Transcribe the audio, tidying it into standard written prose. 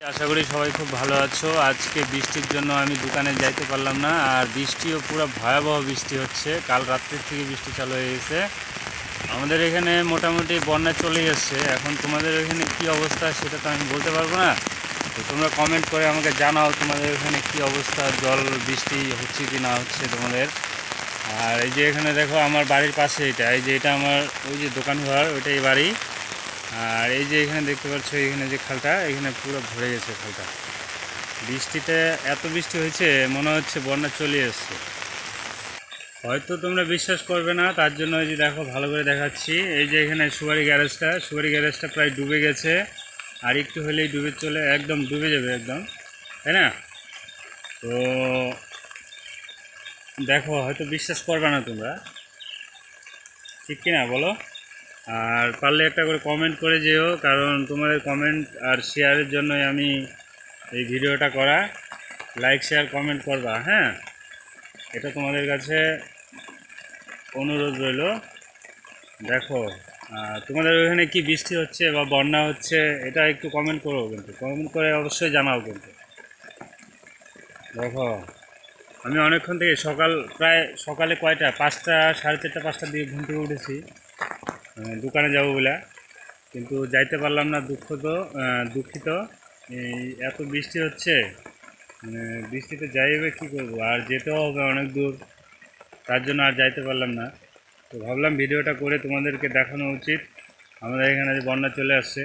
আশা করি সবাই খুব ভালো আছো। আজকে বৃষ্টির জন্য আমি দোকানে যাইতে পারলাম না, আর বৃষ্টিও পুরো ভয়াবহ বৃষ্টি হচ্ছে। কাল রাত্রির থেকে বৃষ্টি চালু হয়ে গেছে। আমাদের এখানে মোটামুটি বন্যা চলে এসছে। এখন তোমাদের এখানে কি অবস্থা সেটা তো আমি বলতে পারবো না। তো তোমরা কমেন্ট করে আমাকে জানাও তোমাদের এখানে কি অবস্থা, জল বৃষ্টি হচ্ছে কি না হচ্ছে তোমাদের। আর এই যে এখানে দেখো আমার বাড়ির পাশে এটা আমার ওই যে দোকান ঘর, ওইটাই বাড়ি। আর এই যে এখানে দেখতে পাচ্ছ, এখানে যে খালটা, এখানে পুরো ভরে গেছে খালটা। বৃষ্টিতে এত বৃষ্টি হয়েছে মনে হচ্ছে বন্যা চলে এসছে। হয়তো তোমরা বিশ্বাস করবে না, তার জন্য এই যে দেখো ভালো করে দেখাচ্ছি। এই যে এখানে সুপারি গ্যারেজটা প্রায় ডুবে গেছে। আর একটু হলেই ডুবে চলে, একদম ডুবে যাবে একদম, তাই না? তো দেখো, হয়তো বিশ্বাস করবে না তোমরা, ঠিক কিনা বলো? আর পারলে একটা করে কমেন্ট করে যেও, কারণ তোমাদের কমেন্ট আর শেয়ারের জন্যই আমি এই ভিডিওটা করা। লাইক শেয়ার কমেন্ট করবা, হ্যাঁ, এটা তোমাদের কাছে অনুরোধ রইল। দেখো, তোমাদের ওখানে কি বৃষ্টি হচ্ছে বা বন্যা হচ্ছে, এটা একটু কমেন্ট করো, কিন্তু কমেন্ট করে অবশ্যই জানাও কিন্তু। দেখো, আমি অনেকক্ষণ থেকে প্রায় সকালে কয়টা, 5টা, 4:30, 5টার দিকে ঘুম থেকে উঠেছি দোকানে যাবো বলে, কিন্তু যাইতে পারলাম না। দুঃখিত। এই এত বৃষ্টি হচ্ছে, মানে বৃষ্টিতে যাইবে কী করবো, আর যেতেও হবে অনেক দূর, তার জন্য আর যাইতে পারলাম না। তো ভাবলাম ভিডিওটা করে তোমাদেরকে দেখানো উচিত। আমাদের এখানে যে বন্যা চলে আসছে,